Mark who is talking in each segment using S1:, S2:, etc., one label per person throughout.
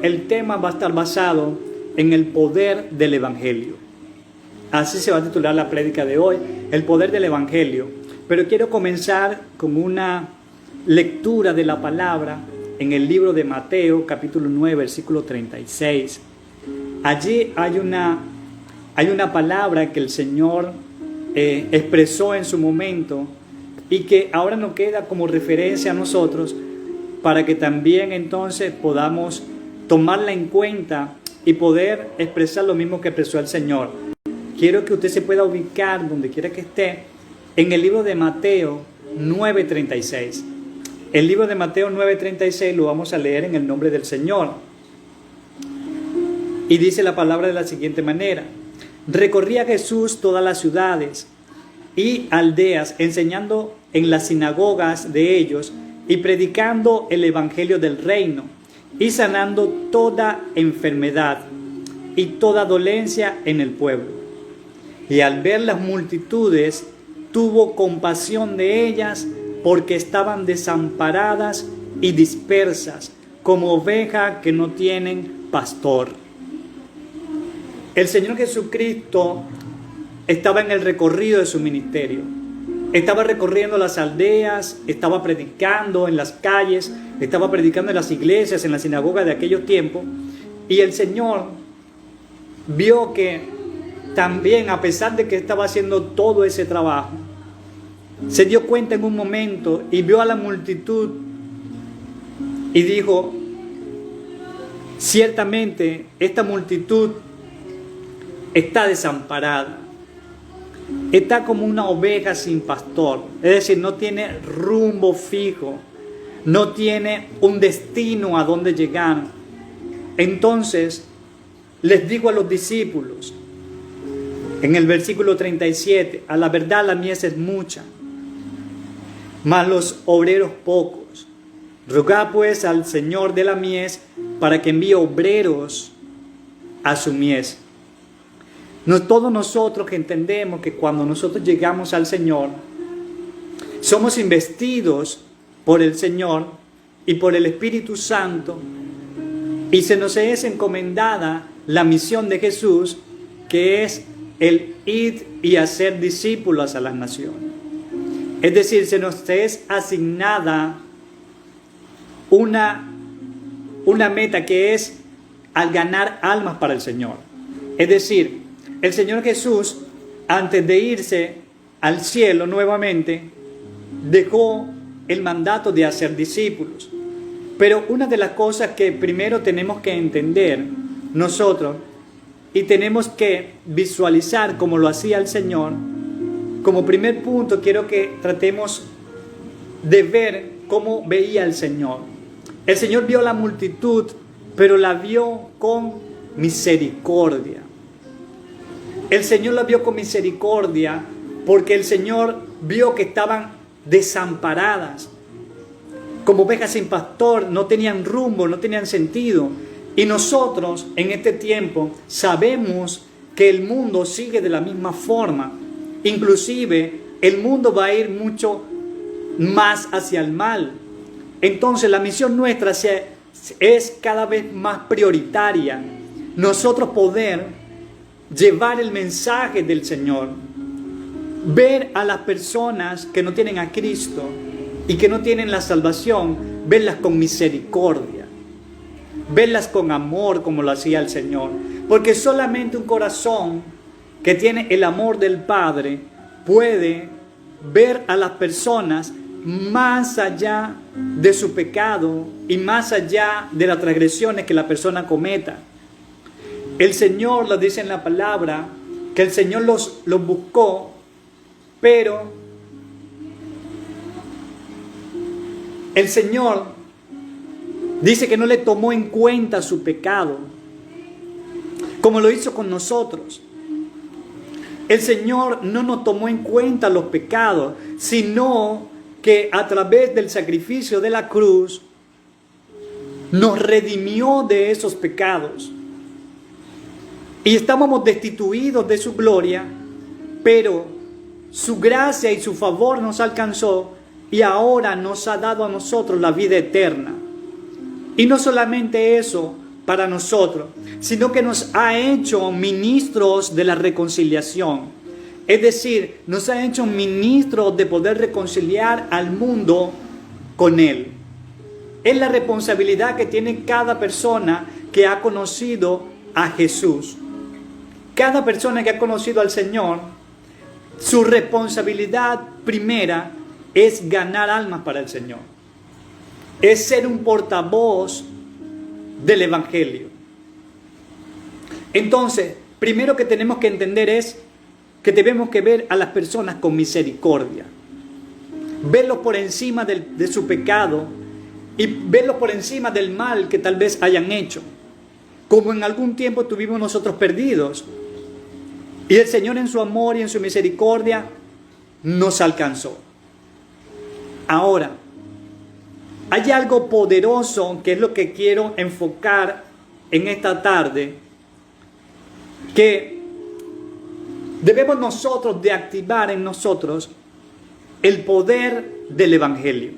S1: el tema va a estar basado en el poder del Evangelio. Así se va a titular la prédica de hoy, el poder del Evangelio. Pero quiero comenzar con una lectura de la palabra en el libro de Mateo, capítulo 9, versículo 36. Allí hay una palabra que el Señor expresó en su momento y que ahora nos queda como referencia a nosotros para que también entonces podamos tomarla en cuenta y poder expresar lo mismo que expresó el Señor. Quiero que usted se pueda ubicar donde quiera que esté en el libro de Mateo 9:36. El libro de Mateo 9:36 lo vamos a leer en el nombre del Señor. Y dice la palabra de la siguiente manera: recorría Jesús todas las ciudades y aldeas, enseñando en las sinagogas de ellos y predicando el evangelio del reino y sanando toda enfermedad y toda dolencia en el pueblo. Y al ver las multitudes, tuvo compasión de ellas, porque estaban desamparadas y dispersas, como ovejas que no tienen pastor. El Señor Jesucristo estaba en el recorrido de su ministerio. Estaba recorriendo las aldeas, estaba predicando en las calles, estaba predicando en las iglesias, en las sinagogas de aquellos tiempos. Y el Señor vio que también, a pesar de que estaba haciendo todo ese trabajo, se dio cuenta en un momento y vio a la multitud y dijo: ciertamente esta multitud está desamparada, está como una oveja sin pastor, es decir, no tiene rumbo fijo, no tiene un destino a donde llegar. Entonces les digo a los discípulos, en el versículo 37, a la verdad la mies es mucha, mas los obreros pocos. Rogad pues al Señor de la mies para que envíe obreros a su mies. Todos nosotros que entendemos que cuando nosotros llegamos al Señor, somos investidos por el Señor y por el Espíritu Santo, y se nos es encomendada la misión de Jesús, que es el ir y hacer discípulos a las naciones. Es decir, se nos es asignada una meta, que es al ganar almas para el Señor. Es decir, el Señor Jesús, antes de irse al cielo nuevamente, dejó el mandato de hacer discípulos. Pero una de las cosas que primero tenemos que entender nosotros, y tenemos que visualizar como lo hacía el Señor, como primer punto quiero que tratemos de ver cómo veía el Señor. El Señor vio la multitud, pero la vio con misericordia. El Señor la vio con misericordia porque el Señor vio que estaban desamparadas, como ovejas sin pastor, no tenían rumbo, no tenían sentido. Y nosotros en este tiempo sabemos que el mundo sigue de la misma forma. Inclusive el mundo va a ir mucho más hacia el mal. Entonces la misión nuestra es cada vez más prioritaria. Nosotros poder llevar el mensaje del Señor, ver a las personas que no tienen a Cristo y que no tienen la salvación, verlas con misericordia, verlas con amor como lo hacía el Señor. Porque solamente un corazón que tiene el amor del Padre puede ver a las personas más allá de su pecado y más allá de las transgresiones que la persona cometa. El Señor lo dice en la palabra, que el Señor los buscó, pero el Señor dice que no le tomó en cuenta su pecado, como lo hizo con nosotros. El Señor no nos tomó en cuenta los pecados, sino que a través del sacrificio de la cruz nos redimió de esos pecados. Y estábamos destituidos de su gloria, pero su gracia y su favor nos alcanzó y ahora nos ha dado a nosotros la vida eterna. Y no solamente eso, para nosotros, sino que nos ha hecho ministros de la reconciliación. Es decir, nos ha hecho ministros de poder reconciliar al mundo con Él. Es la responsabilidad que tiene cada persona que ha conocido a Jesús. Cada persona que ha conocido al Señor, su responsabilidad primera es ganar almas para el Señor. Es ser un portavoz del Evangelio. Entonces, primero que tenemos que entender es que tenemos que ver a las personas con misericordia. Verlos por encima de su pecado y verlos por encima del mal que tal vez hayan hecho. Como en algún tiempo estuvimos nosotros perdidos. Y el Señor en su amor y en su misericordia nos alcanzó. Ahora, hay algo poderoso que es lo que quiero enfocar en esta tarde, que debemos nosotros de activar en nosotros el poder del Evangelio.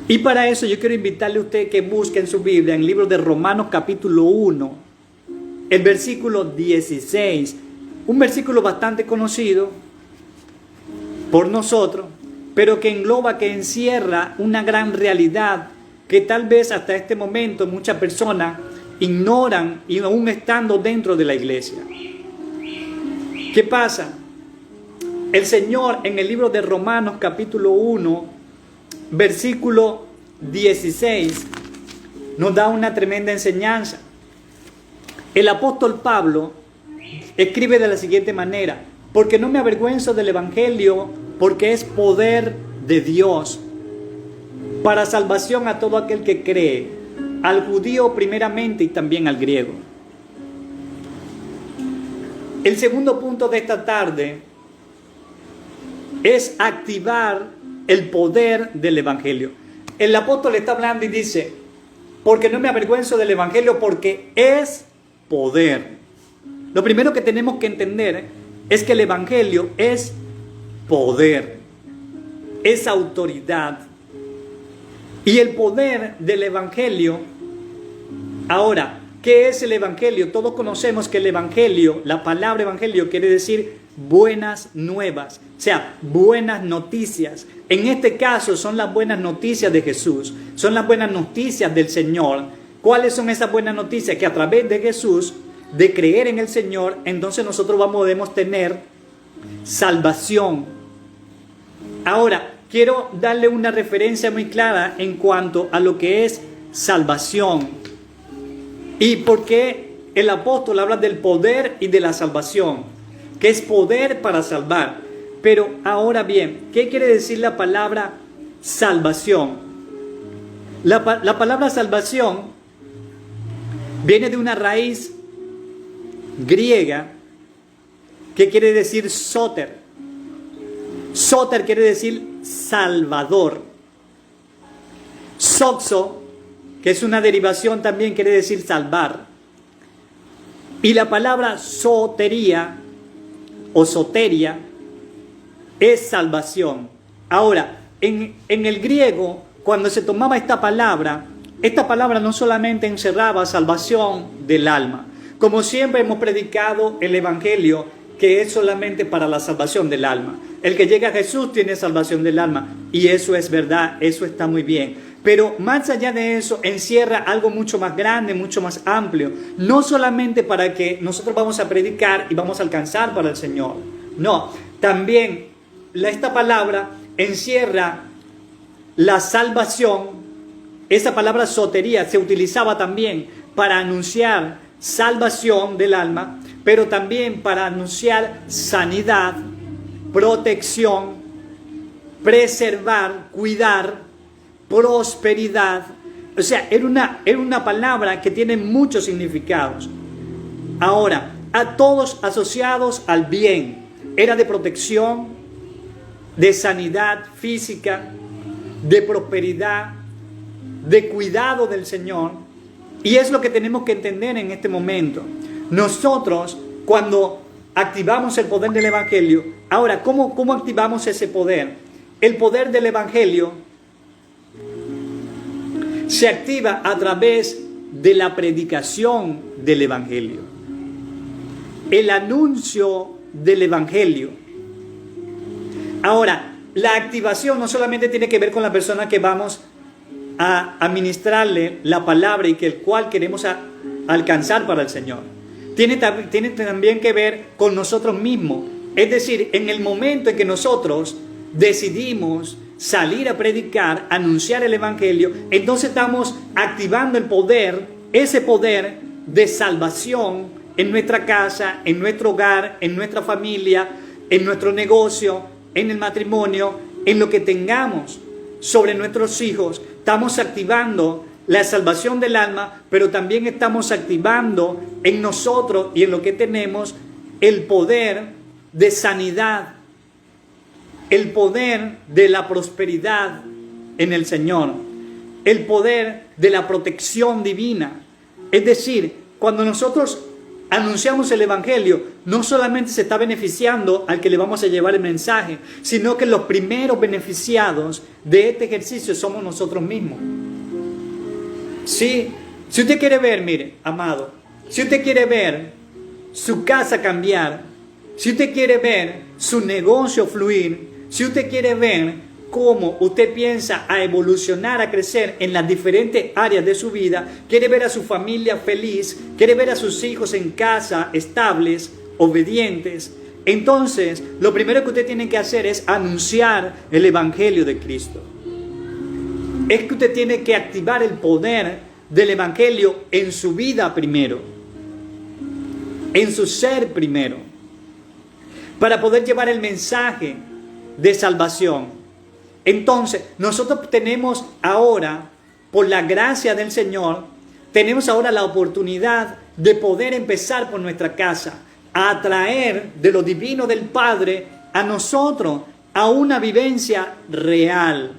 S1: Y para eso yo quiero invitarle a usted que busque en su Biblia, en el libro de Romanos capítulo 1, el versículo 16, un versículo bastante conocido por nosotros, pero que engloba, que encierra una gran realidad que tal vez hasta este momento muchas personas ignoran y aún estando dentro de la iglesia. ¿Qué pasa? El Señor en el libro de Romanos capítulo 1, versículo 16, nos da una tremenda enseñanza. El apóstol Pablo escribe de la siguiente manera: porque no me avergüenzo del Evangelio, porque es poder de Dios para salvación a todo aquel que cree, al judío primeramente y también al griego. El segundo punto de esta tarde es activar el poder del Evangelio. El apóstol está hablando y dice: porque no me avergüenzo del Evangelio, porque es poder. Lo primero que tenemos que entender es que el Evangelio es poder, es autoridad. Y el poder del Evangelio, ahora, ¿qué es el Evangelio? Todos conocemos que el Evangelio, la palabra Evangelio quiere decir buenas nuevas, o sea, buenas noticias. En este caso son las buenas noticias de Jesús, son las buenas noticias del Señor. ¿Cuáles son esas buenas noticias? Que a través de Jesús, de creer en el Señor, entonces nosotros podemos tener salvación. Ahora, quiero darle una referencia muy clara en cuanto a lo que es salvación. Y por qué el apóstol habla del poder y de la salvación, que es poder para salvar. Pero ahora bien, ¿qué quiere decir la palabra salvación? La palabra salvación viene de una raíz griega que quiere decir soter. Soter quiere decir salvador. Soxo, que es una derivación, también quiere decir salvar. Y la palabra sotería o soteria es salvación. Ahora, en el griego, cuando se tomaba esta palabra no solamente encerraba salvación del alma. Como siempre hemos predicado el Evangelio, que es solamente para la salvación del alma. El que llega a Jesús tiene salvación del alma. Y eso es verdad, eso está muy bien. Pero más allá de eso, encierra algo mucho más grande, mucho más amplio. No solamente para que nosotros vamos a predicar y vamos a alcanzar para el Señor. No, también esta palabra encierra la salvación. Esa palabra sotería se utilizaba también para anunciar salvación del alma, pero también para anunciar sanidad, protección, preservar, cuidar, prosperidad. O sea, era una palabra que tiene muchos significados. Ahora, a todos asociados al bien. Era de protección, de sanidad física, de prosperidad, de cuidado del Señor. Y es lo que tenemos que entender en este momento. Nosotros, cuando activamos el poder del Evangelio, ahora, ¿cómo activamos ese poder? El poder del Evangelio se activa a través de la predicación del Evangelio. El anuncio del Evangelio. Ahora, la activación no solamente tiene que ver con la persona que vamos a administrarle la palabra y que el cual queremos alcanzar para el Señor. Tiene también que ver con nosotros mismos. Es decir, en el momento en que nosotros decidimos salir a predicar, anunciar el Evangelio, entonces estamos activando el poder, ese poder de salvación en nuestra casa, en nuestro hogar, en nuestra familia, en nuestro negocio, en el matrimonio, en lo que tengamos, sobre nuestros hijos. Estamos activando la salvación del alma, pero también estamos activando en nosotros y en lo que tenemos el poder de sanidad, el poder de la prosperidad en el Señor, el poder de la protección divina. Es decir, cuando nosotros anunciamos el Evangelio, no solamente se está beneficiando al que le vamos a llevar el mensaje, sino que los primeros beneficiados de este ejercicio somos nosotros mismos. Sí, si usted quiere ver, mire, amado, si usted quiere ver su casa cambiar, si usted quiere ver su negocio fluir, si usted quiere ver cómo usted piensa a evolucionar, a crecer en las diferentes áreas de su vida, quiere ver a su familia feliz, quiere ver a sus hijos en casa estables, obedientes, entonces lo primero que usted tiene que hacer es anunciar el Evangelio de Cristo. Es que usted tiene que activar el poder del Evangelio en su vida primero, en su ser primero, para poder llevar el mensaje de salvación. Entonces, nosotros tenemos ahora, por la gracia del Señor, tenemos ahora la oportunidad de poder empezar por nuestra casa, a atraer de lo divino del Padre a nosotros, a una vivencia real.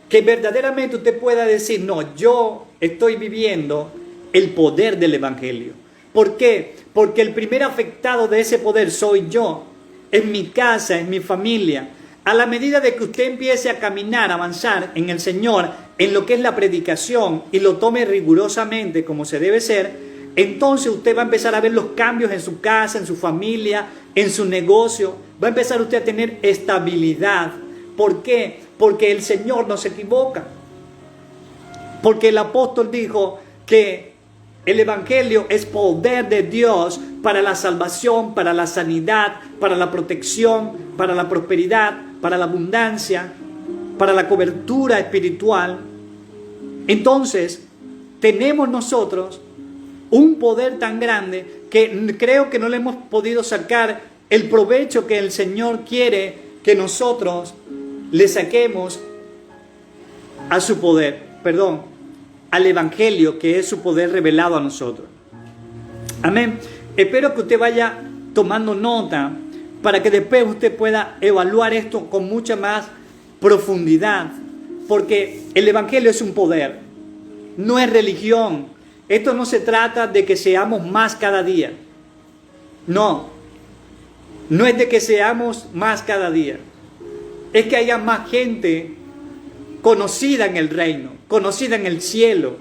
S1: Que verdaderamente usted pueda decir, no, yo estoy viviendo el poder del Evangelio. ¿Por qué? Porque el primer afectado de ese poder soy yo, en mi casa, en mi familia. A la medida de que usted empiece a caminar, a avanzar en el Señor, en lo que es la predicación, y lo tome rigurosamente como se debe ser, entonces usted va a empezar a ver los cambios en su casa, en su familia, en su negocio. Va a empezar usted a tener estabilidad. ¿Por qué? Porque el Señor no se equivoca. Porque el apóstol dijo que el Evangelio es poder de Dios para la salvación, para la sanidad, para la protección, para la prosperidad, para la abundancia, para la cobertura espiritual. Entonces, tenemos nosotros un poder tan grande que creo que no le hemos podido sacar el provecho que el Señor quiere que nosotros le saquemos a su poder, al Evangelio, que es su poder revelado a nosotros. Amén. Espero que usted vaya tomando nota para que después usted pueda evaluar esto con mucha más profundidad, porque el Evangelio es un poder, no es religión. Esto no se trata de que seamos más cada día. No es de que seamos más cada día. Es que haya más gente conocida en el reino, conocida en el cielo.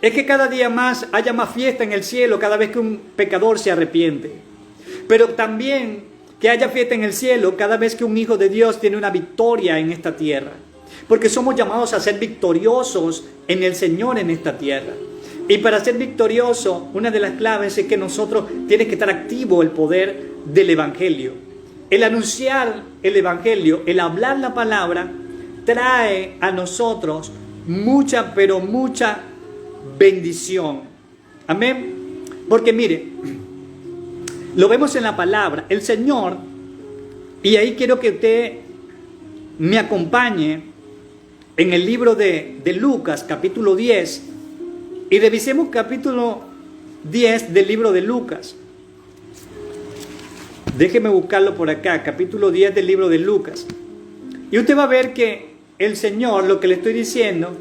S1: Es que cada día más haya más fiesta en el cielo cada vez que un pecador se arrepiente. Pero también que haya fiesta en el cielo cada vez que un hijo de Dios tiene una victoria en esta tierra. Porque somos llamados a ser victoriosos en el Señor en esta tierra. Y para ser victorioso, una de las claves es que nosotros tiene que estar activo el poder del Evangelio. El anunciar el Evangelio, el hablar la palabra, trae a nosotros mucha, pero mucha bendición. Amén. Porque mire, lo vemos en la palabra, el Señor, y ahí quiero que usted me acompañe en el libro de Lucas, capítulo 10, y revisemos capítulo 10 del libro de Lucas. Déjeme buscarlo por acá, capítulo 10 del libro de Lucas. Y usted va a ver que el Señor, lo que le estoy diciendo,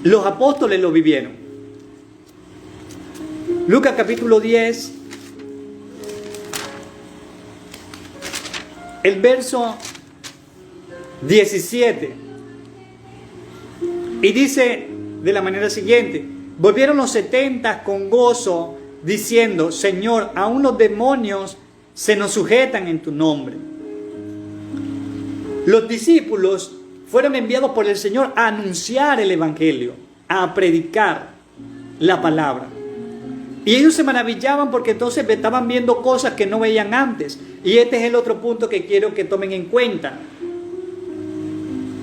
S1: los apóstoles lo vivieron. Lucas capítulo 10, el verso 17. Y dice de la manera siguiente: Volvieron los 70 con gozo, diciendo: Señor, aún los demonios se nos sujetan en tu nombre. Los discípulos fueron enviados por el Señor a anunciar el Evangelio, a predicar la palabra. Y ellos se maravillaban porque entonces estaban viendo cosas que no veían antes. Y este es el otro punto que quiero que tomen en cuenta.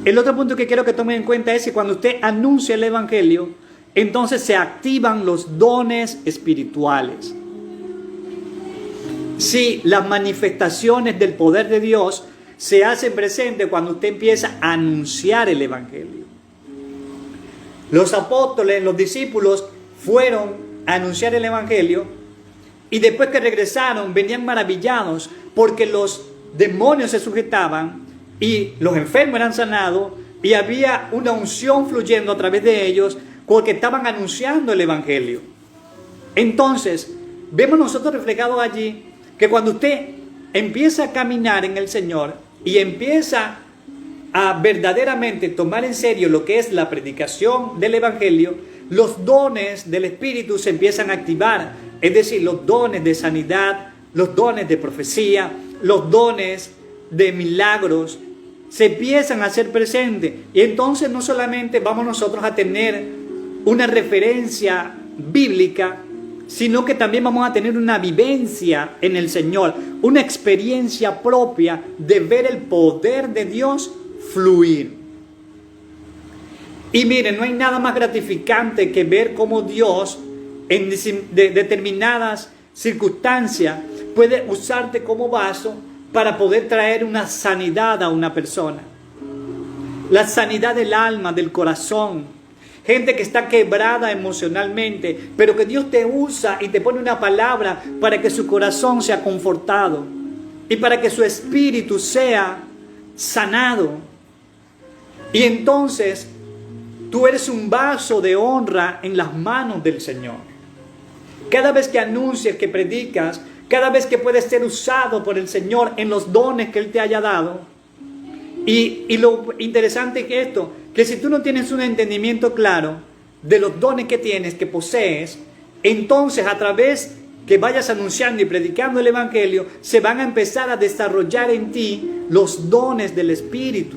S1: El otro punto que quiero que tomen en cuenta es que cuando usted anuncia el Evangelio, entonces se activan los dones espirituales. Sí, las manifestaciones del poder de Dios se hacen presentes cuando usted empieza a anunciar el Evangelio. Los apóstoles, los discípulos, fueron a anunciar el Evangelio y después que regresaron venían maravillados porque los demonios se sujetaban y los enfermos eran sanados y había una unción fluyendo a través de ellos porque estaban anunciando el Evangelio. Entonces, vemos nosotros reflejado allí que cuando usted empieza a caminar en el Señor y empieza a verdaderamente tomar en serio lo que es la predicación del Evangelio, los dones del Espíritu se empiezan a activar, es decir, los dones de sanidad, los dones de profecía, los dones de milagros, se empiezan a hacer presentes. Y entonces no solamente vamos nosotros a tener una referencia bíblica, sino que también vamos a tener una vivencia en el Señor, una experiencia propia de ver el poder de Dios fluir. Y miren, no hay nada más gratificante que ver cómo Dios en determinadas circunstancias puede usarte como vaso para poder traer una sanidad a una persona. La sanidad del alma, del corazón. Gente que está quebrada emocionalmente, pero que Dios te usa y te pone una palabra para que su corazón sea confortado y para que su espíritu sea sanado. Y entonces tú eres un vaso de honra en las manos del Señor. Cada vez que anuncias, que predicas, cada vez que puedes ser usado por el Señor en los dones que Él te haya dado. Y lo interesante es esto, que si tú no tienes un entendimiento claro de los dones que tienes, que posees, entonces a través que vayas anunciando y predicando el Evangelio, se van a empezar a desarrollar en ti los dones del Espíritu.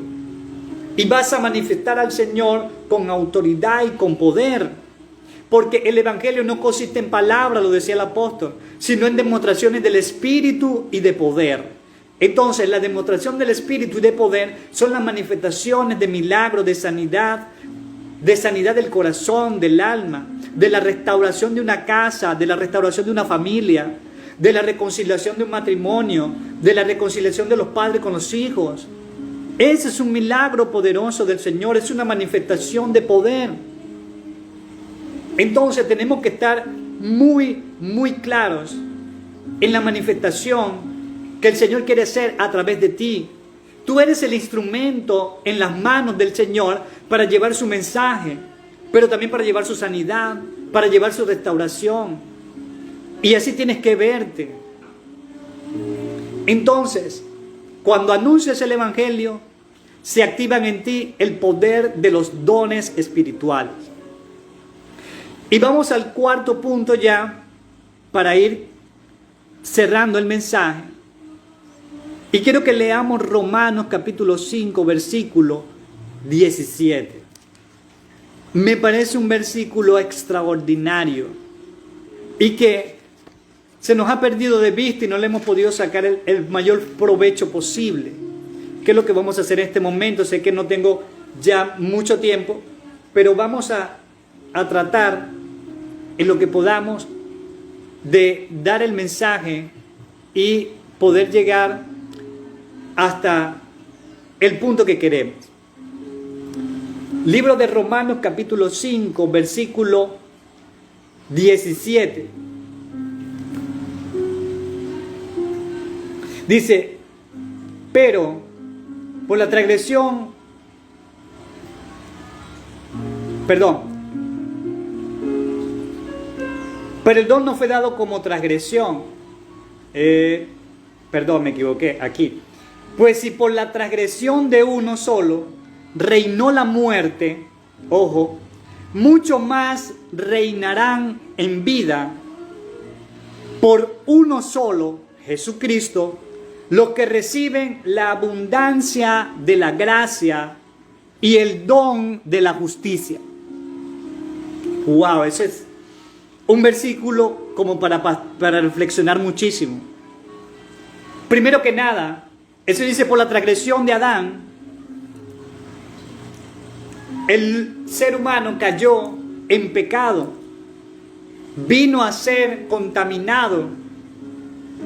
S1: Y vas a manifestar al Señor con autoridad y con poder. Porque el Evangelio no consiste en palabras, lo decía el apóstol, sino en demostraciones del Espíritu y de poder. Entonces, la demostración del Espíritu y de poder son las manifestaciones de milagros, de sanidad del corazón, del alma, de la restauración de una casa, de la restauración de una familia, de la reconciliación de un matrimonio, de la reconciliación de los padres con los hijos. Ese es un milagro poderoso del Señor, es una manifestación de poder. Entonces tenemos que estar muy, muy claros en la manifestación que el Señor quiere hacer a través de ti. Tú eres el instrumento en las manos del Señor para llevar su mensaje, pero también para llevar su sanidad, para llevar su restauración. Y así tienes que verte. Entonces, cuando anuncias el Evangelio, se activan en ti el poder de los dones espirituales. Y vamos al cuarto punto ya, para ir cerrando el mensaje. Y quiero que leamos Romanos capítulo 5, versículo 17. Me parece un versículo extraordinario y que se nos ha perdido de vista y no le hemos podido sacar el mayor provecho posible. ¿Qué es lo que vamos a hacer en este momento? Sé que no tengo ya mucho tiempo, pero vamos a tratar en lo que podamos de dar el mensaje y poder llegar hasta el punto que queremos. Libro de Romanos capítulo 5, versículo 17. Dice, pero por la transgresión, pero el don no fue dado como transgresión. Me equivoqué aquí. Pues si por la transgresión de uno solo reinó la muerte, ojo, mucho más reinarán en vida por uno solo, Jesucristo, los que reciben la abundancia de la gracia y el don de la justicia. Wow, ese es un versículo como para reflexionar muchísimo. Primero que nada, eso dice: por la transgresión de Adán, el ser humano cayó en pecado, vino a ser contaminado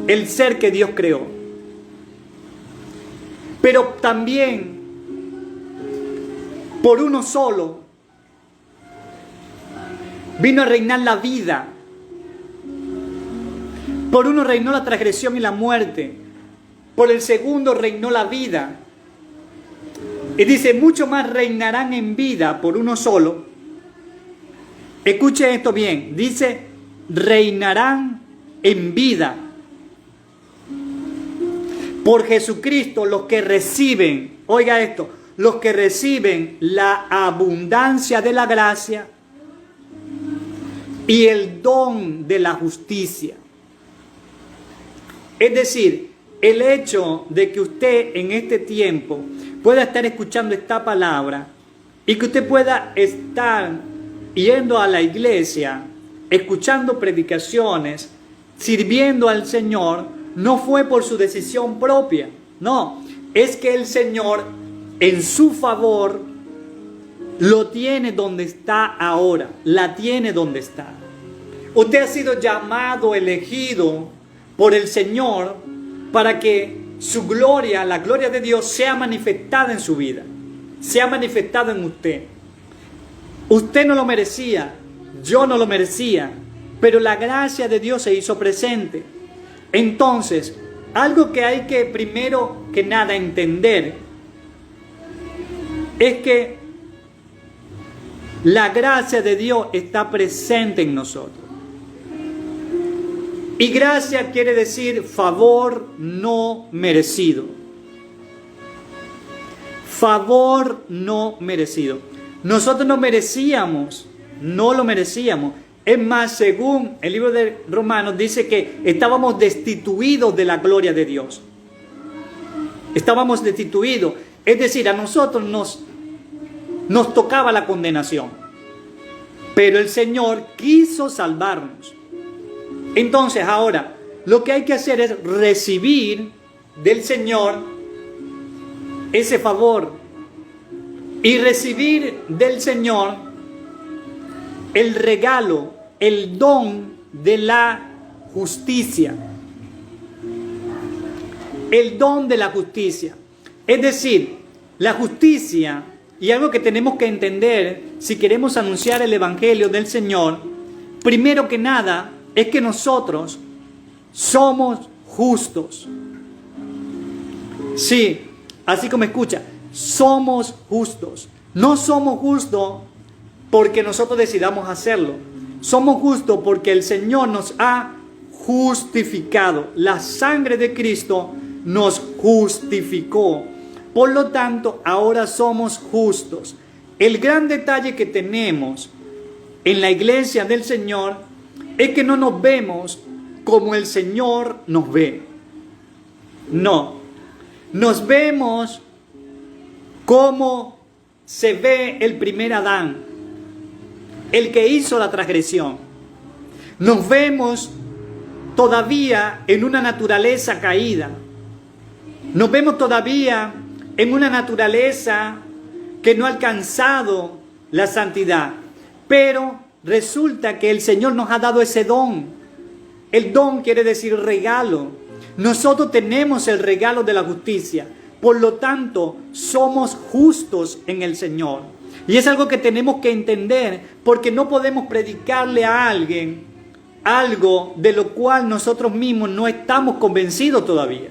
S1: el ser que Dios creó. Pero también por uno solo vino a reinar la vida. Por uno reinó la transgresión y la muerte, por el segundo reinó la vida. Y dice: mucho más reinarán en vida por uno solo. Escuche esto bien, dice: reinarán en vida por Jesucristo los que reciben, oiga esto, los que reciben la abundancia de la gracia y el don de la justicia. Es decir, el hecho de que usted en este tiempo pueda estar escuchando esta palabra y que usted pueda estar yendo a la iglesia, escuchando predicaciones, sirviendo al Señor, no fue por su decisión propia. No, es que el Señor en su favor lo tiene donde está ahora, la tiene donde está. Usted ha sido llamado, elegido por el Señor para que su gloria, la gloria de Dios, sea manifestada en su vida, sea manifestada en usted. Usted no lo merecía, yo no lo merecía, pero la gracia de Dios se hizo presente. Entonces, algo que hay que primero que nada entender es que la gracia de Dios está presente en nosotros. Y gracia quiere decir favor no merecido. Favor no merecido. Nosotros no merecíamos, no lo merecíamos. Es más, según el libro de Romanos, dice que estábamos destituidos de la gloria de Dios. Estábamos destituidos. Es decir, a nosotros nos tocaba la condenación. Pero el Señor quiso salvarnos. Entonces, ahora, lo que hay que hacer es recibir del Señor ese favor. Y recibir del Señor el regalo, el don de la justicia. El don de la justicia. Es decir, la justicia, y algo que tenemos que entender si queremos anunciar el Evangelio del Señor, primero que nada, es que nosotros somos justos. Sí, así como escucha, somos justos. No somos justos porque nosotros decidamos hacerlo. Somos justos porque el Señor nos ha justificado. La sangre de Cristo nos justificó. Por lo tanto, ahora somos justos. El gran detalle que tenemos en la iglesia del Señor es que no nos vemos como el Señor nos ve. No, nos vemos como se ve el primer Adán, el que hizo la transgresión. Nos vemos todavía en una naturaleza caída. Nos vemos todavía en una naturaleza que no ha alcanzado la santidad. Pero resulta que el Señor nos ha dado ese don. El don quiere decir regalo. Nosotros tenemos el regalo de la justicia. Por lo tanto, somos justos en el Señor. Y es algo que tenemos que entender, porque no podemos predicarle a alguien algo de lo cual nosotros mismos no estamos convencidos todavía.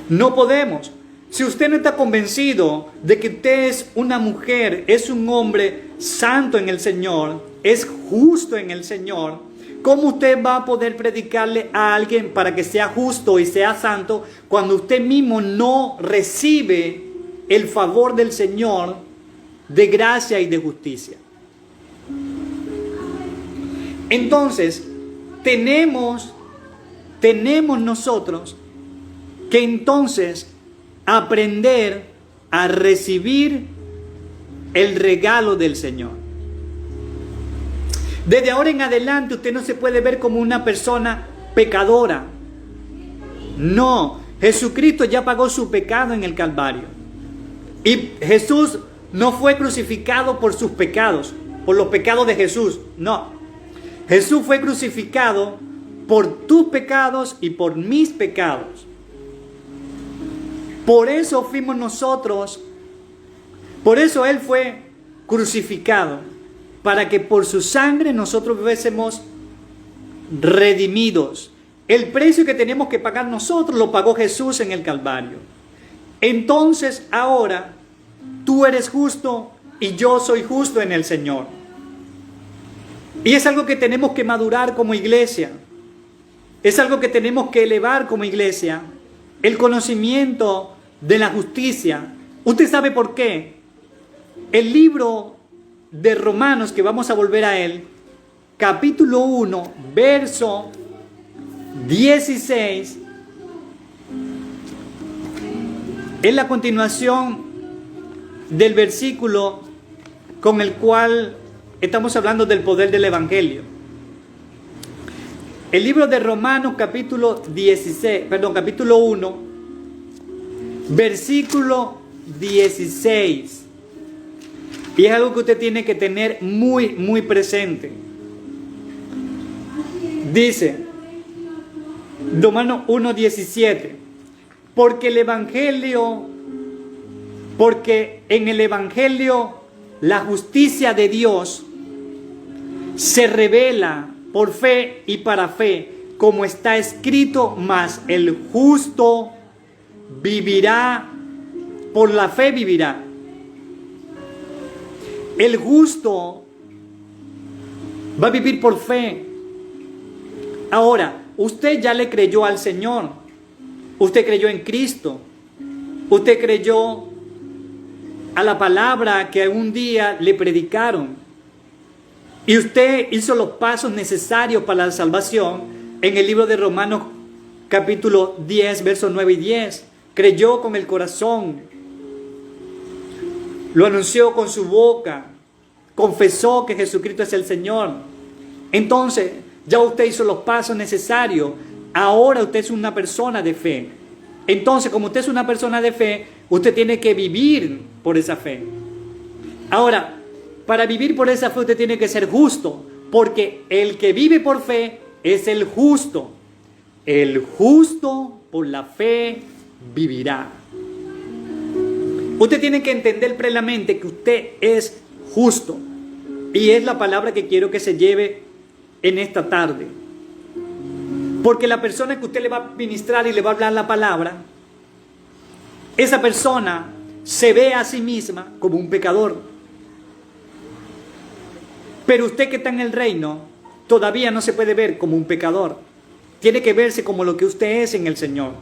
S1: No podemos. Si usted no está convencido de que usted es una mujer, es un hombre santo en el Señor, es justo en el Señor, ¿cómo usted va a poder predicarle a alguien para que sea justo y sea santo cuando usted mismo no recibe el favor del Señor de gracia y de justicia. Entonces, tenemos nosotros que entonces aprender a recibir el regalo del Señor. Desde ahora en adelante usted no se puede ver como una persona pecadora. No, Jesucristo ya pagó su pecado en el Calvario. Y Jesús no fue crucificado por sus pecados, por los pecados de Jesús. No, Jesús fue crucificado por tus pecados y por mis pecados. Por eso fuimos nosotros, por eso Él fue crucificado, para que por su sangre nosotros fuésemos redimidos. El precio que tenemos que pagar nosotros lo pagó Jesús en el Calvario. Entonces ahora tú eres justo y yo soy justo en el Señor. Y es algo que tenemos que madurar como iglesia. Es algo que tenemos que elevar como iglesia. El conocimiento de la justicia. ¿Usted sabe por qué? El libro de Romanos, que vamos a volver a él, capítulo 1, verso 16, es la continuación del versículo con el cual estamos hablando del poder del Evangelio. El libro de Romanos capítulo 1, versículo 16. Y es algo que usted tiene que tener muy, muy presente. Dice, Romanos 1:17, porque en el Evangelio la justicia de Dios se revela por fe y para fe, como está escrito, mas el justo vivirá, por la fe vivirá. El justo va a vivir por fe. Ahora, usted ya le creyó al Señor. Usted creyó en Cristo. Usted creyó a la palabra que un día le predicaron. Y usted hizo los pasos necesarios para la salvación en el libro de Romanos capítulo 10, versos 9 y 10. Creyó con el corazón, lo anunció con su boca, confesó que Jesucristo es el Señor. Entonces, ya usted hizo los pasos necesarios. Ahora usted es una persona de fe. Entonces, como usted es una persona de fe, usted tiene que vivir por esa fe. Ahora, para vivir por esa fe usted tiene que ser justo, porque el que vive por fe es el justo. El justo por la fe vivirá. Usted tiene que entender plenamente que usted es justo. Y es la palabra que quiero que se lleve en esta tarde. Porque la persona que usted le va a ministrar y le va a hablar la palabra, esa persona se ve a sí misma como un pecador. Pero usted que está en el reino todavía no se puede ver como un pecador. Tiene que verse como lo que usted es en el Señor.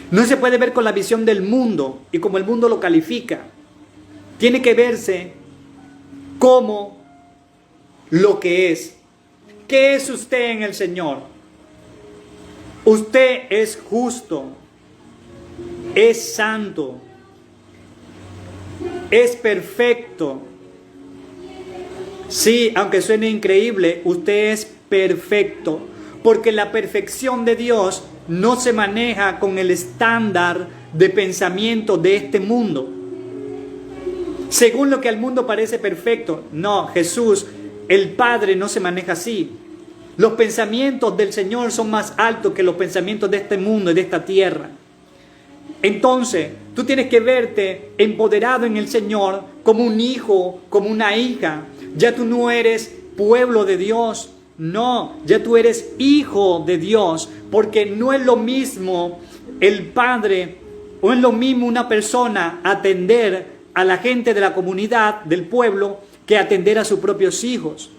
S1: No se puede ver con la visión del mundo y como el mundo lo califica. Tiene que verse como lo que es. ¿Qué es usted en el Señor? Usted es justo, es santo, es perfecto. Sí, aunque suene increíble, usted es perfecto, porque la perfección de Dios no se maneja con el estándar de pensamiento de este mundo. Según lo que al mundo parece perfecto. No, Jesús, el Padre, no se maneja así. Los pensamientos del Señor son más altos que los pensamientos de este mundo y de esta tierra. Entonces, tú tienes que verte empoderado en el Señor como un hijo, como una hija. Ya tú no eres pueblo de Dios. No, ya tú eres hijo de Dios, porque no es lo mismo el padre o es lo mismo una persona atender a la gente de la comunidad, del pueblo, que atender a sus propios hijos.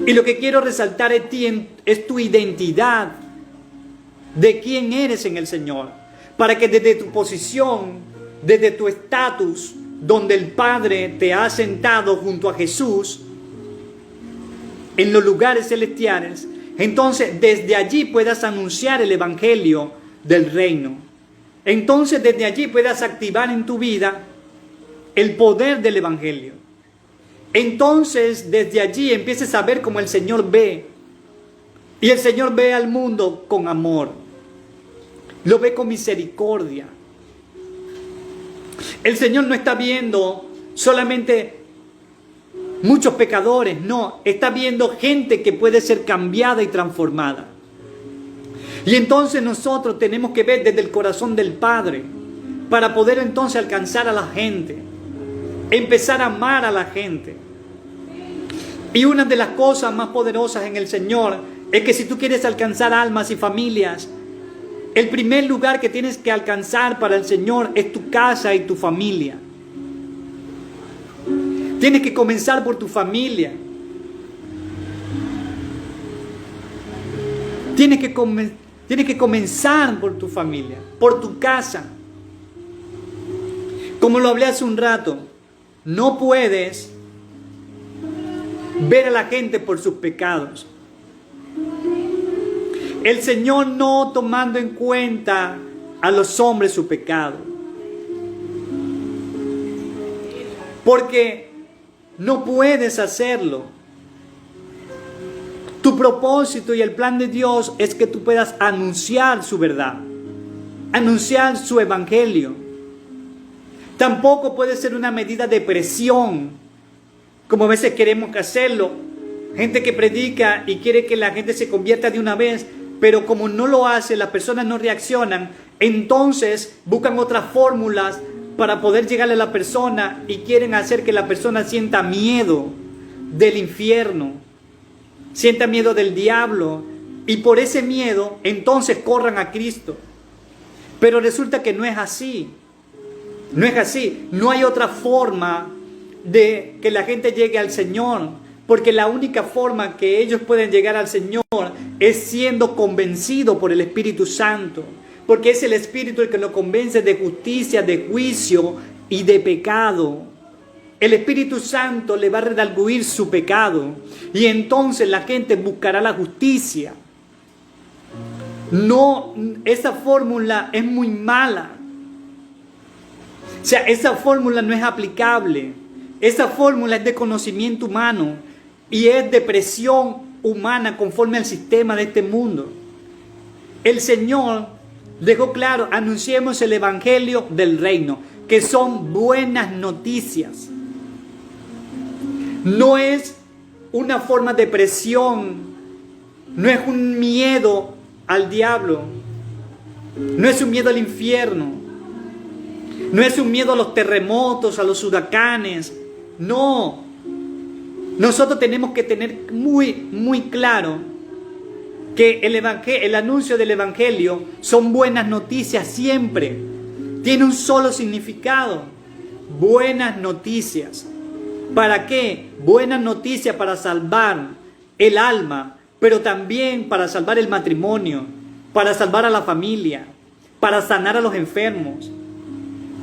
S1: Y lo que quiero resaltar en ti es tu identidad de quién eres en el Señor, para que desde tu posición, desde tu estatus, donde el Padre te ha sentado junto a Jesús en los lugares celestiales, entonces desde allí puedas anunciar el evangelio del reino. Entonces desde allí puedas activar en tu vida el poder del evangelio. Entonces desde allí empieces a ver como el Señor ve. Y el Señor ve al mundo con amor. Lo ve con misericordia. El Señor no está viendo solamente muchos pecadores, no, está viendo gente que puede ser cambiada y transformada. Y entonces nosotros tenemos que ver desde el corazón del Padre para poder entonces alcanzar a la gente, empezar a amar a la gente. Y una de las cosas más poderosas en el Señor es que si tú quieres alcanzar almas y familias, el primer lugar que tienes que alcanzar para el Señor es tu casa y tu familia. Tienes que comenzar por tu familia. Tienes que comenzar por tu familia, por tu casa. Como lo hablé hace un rato, no puedes ver a la gente por sus pecados. El Señor no tomando en cuenta a los hombres su pecado. Porque no puedes hacerlo. Tu propósito y el plan de Dios es que tú puedas anunciar su verdad, anunciar su evangelio. Tampoco puede ser una medida de presión, como a veces queremos hacerlo. Gente que predica y quiere que la gente se convierta de una vez, pero como no lo hace, las personas no reaccionan, entonces buscan otras fórmulas para poder llegarle a la persona y quieren hacer que la persona sienta miedo del infierno, sienta miedo del diablo, y por ese miedo entonces corran a Cristo. Pero resulta que no es así. No es así. No hay otra forma de que la gente llegue al Señor, porque la única forma que ellos pueden llegar al Señor es siendo convencido por el Espíritu Santo, porque es el Espíritu el que lo convence de justicia, de juicio y de pecado. El Espíritu Santo le va a redarguir su pecado y entonces la gente buscará la justicia. No, esa fórmula es muy mala. O sea, esa fórmula no es aplicable. Esa fórmula es de conocimiento humano y es de presión humana conforme al sistema de este mundo. El Señor dejó claro, anunciemos el evangelio del reino, que son buenas noticias. No es una forma de presión, no es un miedo al diablo, no es un miedo al infierno, no es un miedo a los terremotos, a los huracanes, no. Nosotros tenemos que tener muy claro que el anuncio del evangelio son buenas noticias siempre. Tiene un solo significado: buenas noticias. ¿Para qué? Buenas noticias para salvar el alma, pero también para salvar el matrimonio, para salvar a la familia, para sanar a los enfermos,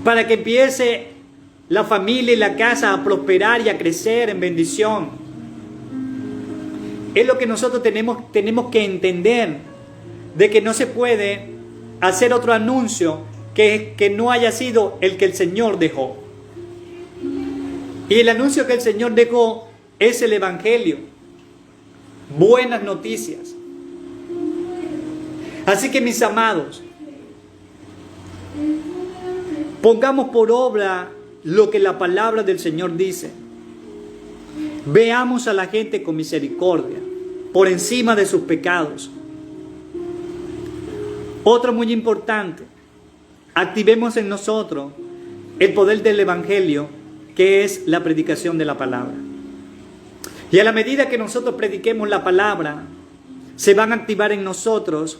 S1: para que empiece la familia y la casa a prosperar y a crecer en bendición. Es lo que nosotros tenemos que entender, de que no se puede hacer otro anuncio que no haya sido el que el Señor dejó. Y el anuncio que el Señor dejó es el evangelio, buenas noticias. Así que, mis amados, pongamos por obra lo que la palabra del Señor dice. Veamos a la gente con misericordia, por encima de sus pecados. Otro muy importante, activemos en nosotros el poder del evangelio, que es la predicación de la palabra. Y a la medida que nosotros prediquemos la palabra, se van a activar en nosotros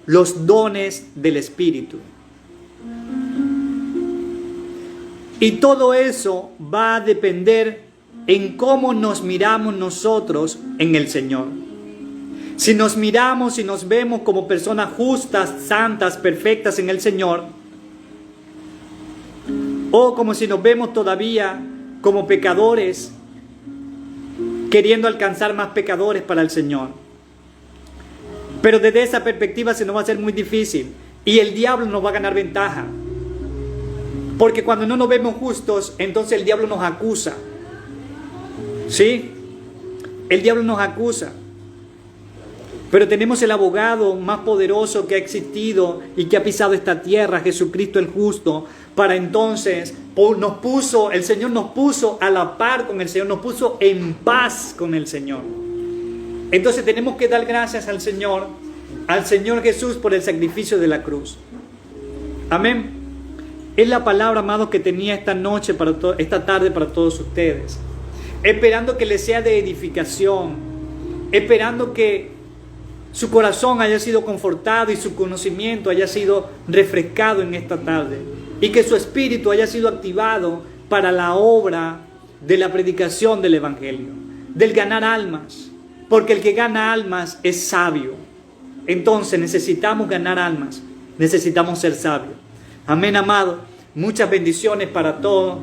S1: los dones del Espíritu. Y todo eso va a depender en cómo nos miramos nosotros en el Señor. Si nos miramos y nos vemos como personas justas, santas, perfectas en el Señor, O como si nos vemos todavía como pecadores, queriendo alcanzar más pecadores para el Señor. Pero desde esa perspectiva se nos va a hacer muy difícil y el diablo nos va a ganar ventaja. Porque cuando no nos vemos justos, entonces el diablo nos acusa. ¿Sí? El diablo nos acusa. Pero tenemos el abogado más poderoso que ha existido y que ha pisado esta tierra, Jesucristo el justo, para entonces el Señor nos puso a la par con el Señor, nos puso en paz con el Señor. Entonces tenemos que dar gracias al Señor Jesús por el sacrificio de la cruz. Amén. Es la palabra, amados, que tenía esta noche, esta tarde para todos ustedes. Esperando que les sea de edificación, esperando que su corazón haya sido confortado y su conocimiento haya sido refrescado en esta tarde. Y que su espíritu haya sido activado para la obra de la predicación del Evangelio, del ganar almas. Porque el que gana almas es sabio. Entonces necesitamos ganar almas, necesitamos ser sabios. Amén, amado. Muchas bendiciones para todos.